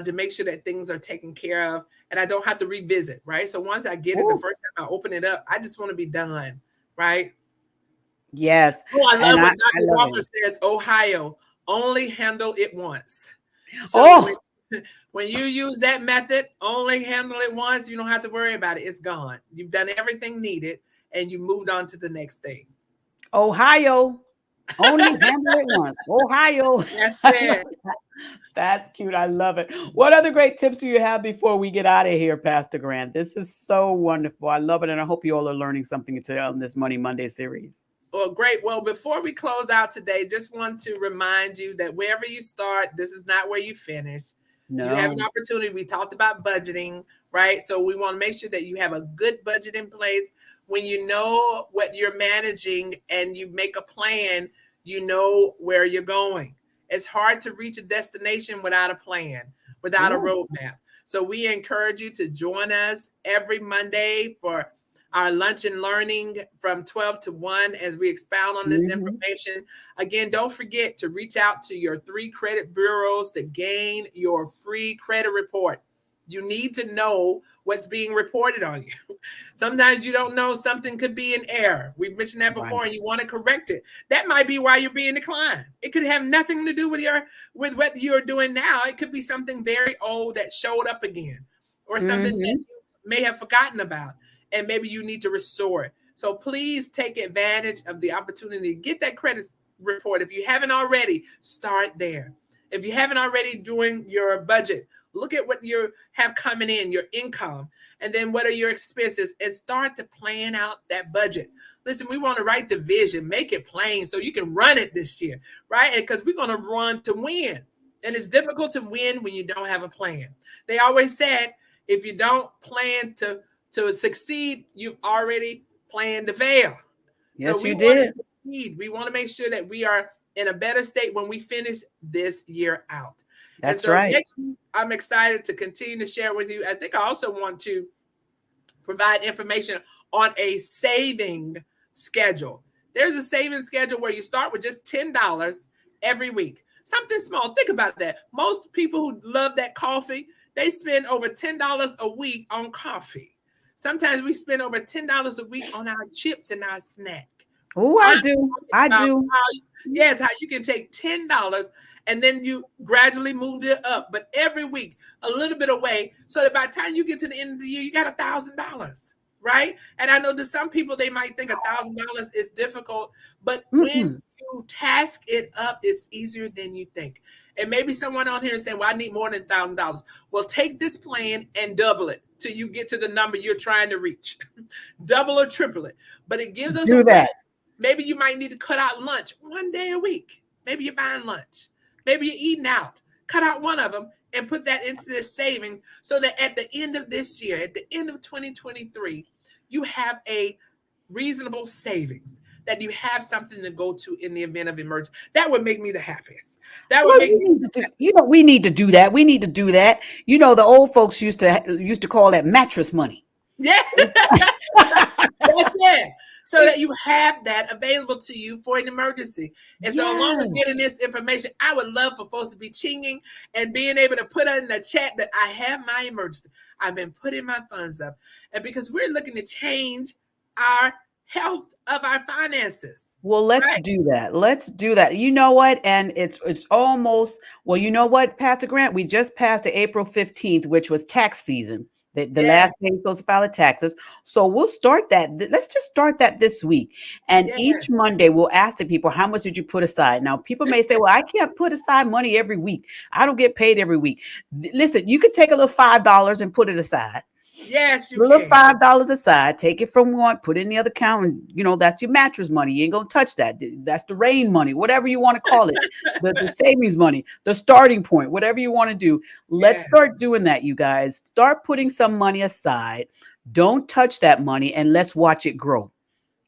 to make sure that things are taken care of, and I don't have to revisit, right? So once I get it, the first time I open it up, I just want to be done, right? Yes. Oh, I love what Dr. Walker says, Ohio, only handle it once. So when you use that method, only handle it once, you don't have to worry about it. It's gone. You've done everything needed, and you moved on to the next thing. Ohio, only handle it once. Ohio. That's it. That's cute. I love it. What other great tips do you have before we get out of here, Pastor Grant? This is so wonderful. I love it. And I hope you all are learning something today on this Money Monday series. Well, great. Well, before we close out today, just want to remind you that wherever you start, this is not where you finish. No. You have an opportunity. We talked about budgeting, right? So we want to make sure that you have a good budget in place. When you know what you're managing and you make a plan, you know where you're going. It's hard to reach a destination without a plan, without a roadmap. So we encourage you to join us every Monday for our lunch and learning from 12 to 1 as we expound on this information. Again, don't forget to reach out to your 3 credit bureaus to gain your free credit report. You need to know what's being reported on you. Sometimes you don't know something could be in error. We've mentioned that before, and you want to correct it. That might be why you're being declined. It could have nothing to do with what you're doing now. It could be something very old that showed up again, or something that you may have forgotten about, and maybe you need to restore it. So please take advantage of the opportunity to get that credit report. If you haven't already, start there. If you haven't already doing your budget, look at what you have coming in, your income, and then what are your expenses, and start to plan out that budget. Listen, we want to write the vision, make it plain so you can run it this year, right? Because we're going to run to win. And it's difficult to win when you don't have a plan. They always said, if you don't plan to succeed, you've already planned to fail. Yes, so we you want did. to succeed. We want to make sure that we are in a better state when we finish this year out. That's and so right. Next week, I'm excited to continue to share with you. I think I also want to provide information on a saving schedule. There's a saving schedule where you start with just $10 every week. Something small. Think about that. Most people who love that coffee, they spend over $10 a week on coffee. Sometimes we spend over $10 a week on our chips and our snack. Oh, I do. Yes, how you can take $10 and then you gradually move it up, but every week a little bit away, so that by the time you get to the end of the year, you got $1,000, right? And I know to some people they might think $1,000 is difficult, but when you task it up, it's easier than you think. And maybe someone on here is saying, "Well, I need more than $1,000." Well, take this plan and double it till you get to the number you're trying to reach. Double or triple it, but it gives us Do that. Maybe you might need to cut out lunch one day a week. Maybe you're buying lunch. Maybe you're eating out. Cut out one of them and put that into this savings so that at the end of this year, at the end of 2023, you have a reasonable savings, that you have something to go to in the event of emergency. That would make me the happiest. That would make me. We need to do that. We need to do that. You know, the old folks used to call that mattress money. Yeah. That's it. So that you have that available to you for an emergency. And so along with getting this information, I would love for folks to be chinging and being able to put in the chat that I have my emergency. I've been putting my funds up. And because we're looking to change our health of our finances. Well, let's do that. Let's do that. You know what? And it's almost, well, you know what, Pastor Grant, we just passed the April 15th, which was tax season. The last day you're supposed to file the taxes. So we'll start that. Let's just start that this week. And each Monday we'll ask the people, how much did you put aside? Now, people may say, well, I can't put aside money every week. I don't get paid every week. Listen, you could take a little $5 and put it aside. Yes, you can. A little $5 aside, take it from one, put it in the other account, and you know that's your mattress money. You ain't gonna touch that. That's the rain money, whatever you want to call it, the savings money, the starting point, whatever you want to do. Let's start doing that, you guys. Start putting some money aside. Don't touch that money, and let's watch it grow.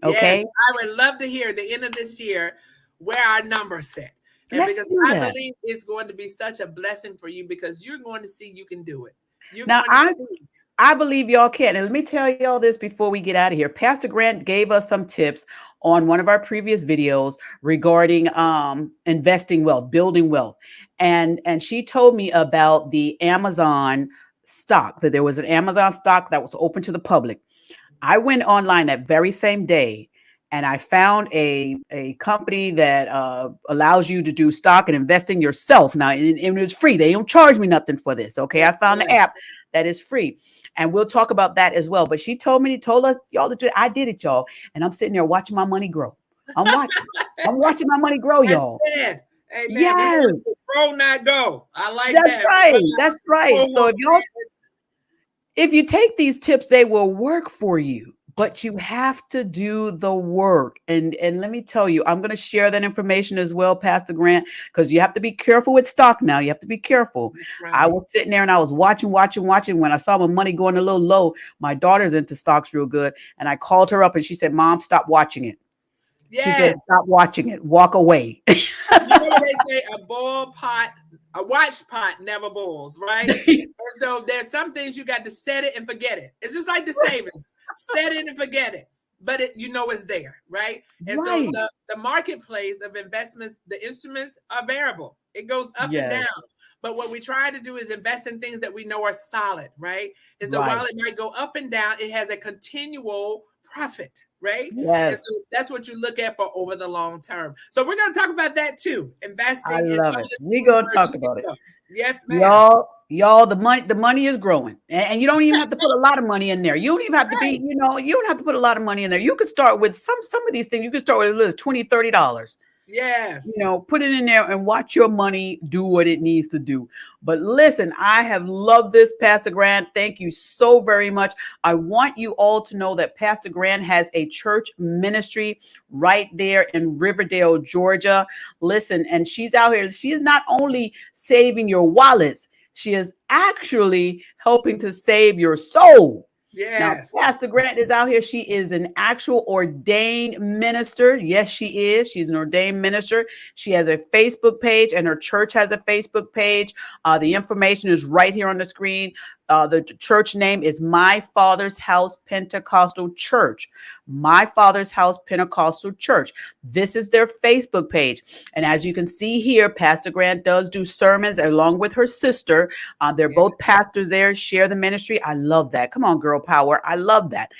Okay. Yes, I would love to hear at the end of this year where our numbers set. And let's because I believe it's going to be such a blessing for you because you're going to see you can do it. I believe y'all can. And let me tell y'all this before we get out of here. Pastor Grant gave us some tips on one of our previous videos regarding investing wealth, building wealth. And she told me about the Amazon stock, that there was an Amazon stock that was open to the public. I went online that very same day and I found a company that allows you to do stock and investing yourself. Now, and it's free. They don't charge me nothing for this. Okay. I found the app that is free. And we'll talk about that as well. But she told us, y'all, to do it. I did it, y'all. And I'm sitting there watching my money grow. I'm watching my money grow, y'all. Amen. Yes. Grow, not go. I like that. That's right. That's right. So if you take these tips, they will work for you. But you have to do the work. And let me tell you, I'm going to share that information as well, Pastor Grant, because you have to be careful with stock now. You have to be careful. Right. I was sitting there and I was watching. When I saw my money going a little low, my daughter's into stocks real good. And I called her up and she said, Mom, stop watching it. Yes. She said, stop watching it. Walk away. You know what they say, a watch pot never boils, right? And so there's some things you got to set it and forget it. It's just like the savings. Set it and forget it, but it's there, right? And so the marketplace of investments, the instruments are variable. It goes up and down. But what we try to do is invest in things that we know are solid, right? And so while it might go up and down, it has a continual profit, right? Yes. And so that's what you look at for over the long term. So we're going to talk about that too. Investing. I love it. We're going to talk about it. Yes, ma'am. Y'all, the money is growing, and you don't even have to put a lot of money in there. You don't even have to be, you don't have to put a lot of money in there. You could start with some of these things. You could start with $20, $30. Yes. Put it in there and watch your money do what it needs to do. But listen, I have loved this, Pastor Grant. Thank you so very much. I want you all to know that Pastor Grant has a church ministry right there in Riverdale, Georgia. Listen, and she's out here. She is not only saving your wallets, she is actually helping to save your soul. Yes. Now, Pastor Grant is out here. She is an actual ordained minister. Yes, she is. She's an ordained minister. She has a Facebook page, and her church has a Facebook page. The information is right here on the screen. The church name is My Father's House Pentecostal Church. My Father's House Pentecostal Church. This is their Facebook page. And as you can see here, Pastor Grant does do sermons along with her sister. They're both pastors there, share the ministry. I love that. Come on, girl power. I love that.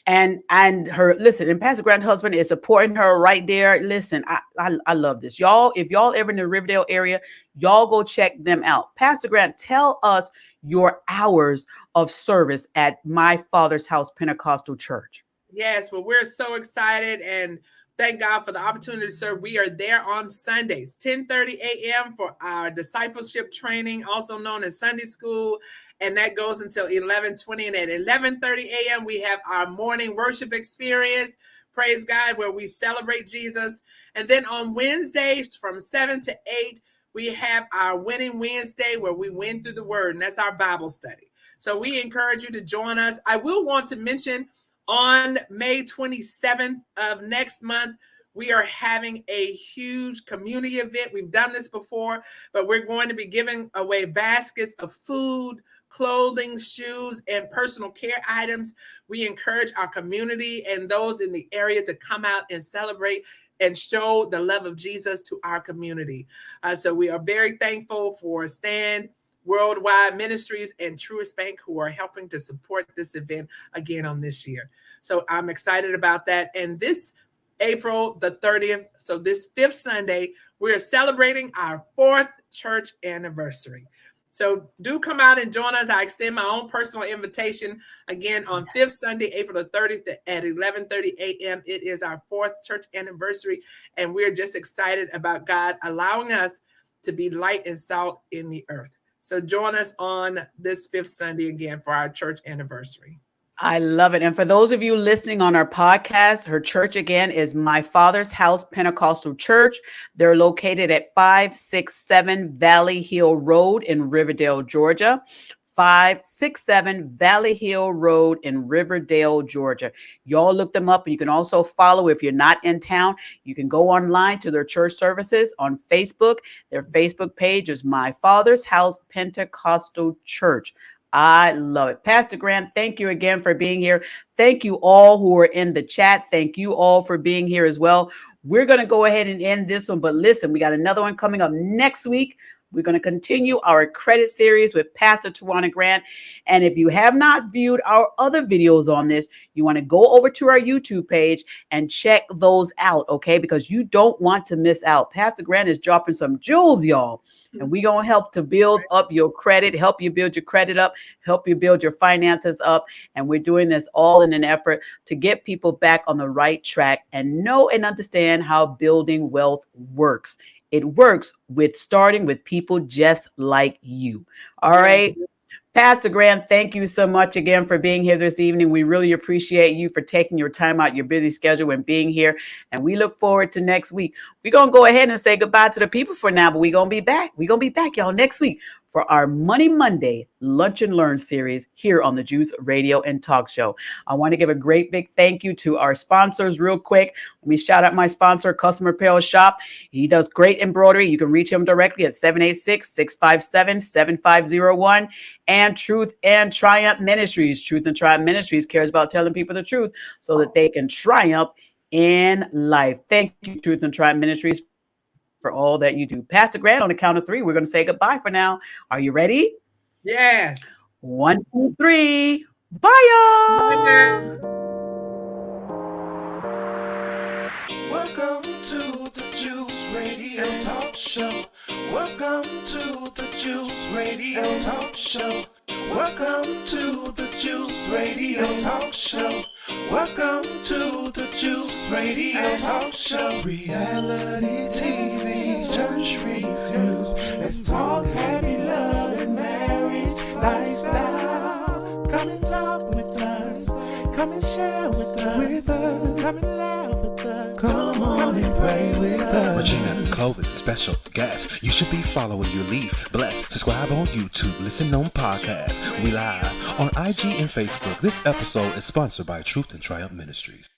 And her, listen, and Pastor Grant's husband is supporting her right there. Listen, I love this. Y'all, if y'all ever in the Riverdale area, y'all go check them out. Pastor Grant, tell us your hours of service at My Father's House Pentecostal Church. Yes, well, we're so excited and thank God for the opportunity to serve. We are there on Sundays, 10:30 a.m. for our discipleship training, also known as Sunday school. And that goes until 11:20. And at 11:30 a.m., we have our morning worship experience, praise God, where we celebrate Jesus. And then on Wednesdays from 7 to 8, we have our Winning Wednesday, where we win through the word, and that's our Bible study. So we encourage you to join us. I will want to mention on May 27th of next month, we are having a huge community event. We've done this before, but we're going to be giving away baskets of food, clothing, shoes, and personal care items. We encourage our community and those in the area to come out and celebrate and show the love of Jesus to our community. So we are very thankful for Stand Worldwide Ministries and Truist Bank, who are helping to support this event again on this year. So I'm excited about that. And this April the 30th, so this 5th Sunday, we're celebrating our 4th church anniversary. So do come out and join us. I extend my own personal invitation again on 5th Sunday, April the 30th at 11:30 a.m. It is our 4th church anniversary, and we're just excited about God allowing us to be light and salt in the earth. So join us on this 5th Sunday again for our church anniversary. I love it. And for those of you listening on our podcast, her church again is My Father's House Pentecostal Church. They're located at 567 Valley Hill Road in Riverdale, Georgia. 567 Valley Hill Road in Riverdale, Georgia. Y'all look them up, and you can also follow, if you're not in town, you can go online to their church services on Facebook. Their Facebook page is My Father's House Pentecostal Church. I love it. Pastor Grant, thank you again for being here. Thank you all who are in the chat. Thank you all for being here as well. We're going to go ahead and end this one, but listen, we got another one coming up next week. We're going to continue our credit series with Pastor Tawana Grant. And if you have not viewed our other videos on this, you want to go over to our YouTube page and check those out, okay? Because you don't want to miss out. Pastor Grant is dropping some jewels, y'all. And we're going to help to build up your credit, help you build your credit up, help you build your finances up. And we're doing this all in an effort to get people back on the right track and know and understand how building wealth works. It works with starting with people just like you. All right. Pastor Grant, thank you so much again for being here this evening. We really appreciate you for taking your time out, your busy schedule, and being here. And we look forward to next week. We're going to go ahead and say goodbye to the people for now, but we're going to be back. We're going to be back, y'all, next week for our Money Monday Lunch and Learn series here on the Juice Radio and Talk Show. I want to give a great big thank you to our sponsors real quick. Let me shout out my sponsor, Customer Apparel Shop. He does great embroidery. You can reach him directly at 786-657-7501. And Truth and Triumph Ministries. Truth and Triumph Ministries cares about telling people the truth so that they can triumph in life. Thank you, Truth and Triumph Ministries, for all that you do. Pastor Grant, on the count of 3, we're going to say goodbye for now. Are you ready? Yes. 1, 2, 3. Bye, y'all. Welcome to the Juice Radio Talk Show. Welcome to the Juice Radio Talk Show. Welcome to the Juice Radio Talk Show. Welcome to the Juice Radio Talk Show. Reality TV, church reviews. Let's talk happy love and marriage lifestyle. Come and talk with us. Come and share with us. Come and laugh with us. Come on and pray with us. Regina Clovis, special guest. You should be following your lead. Bless. Subscribe on YouTube. Listen on podcasts. We live on IG and Facebook. This episode is sponsored by Truth and Triumph Ministries.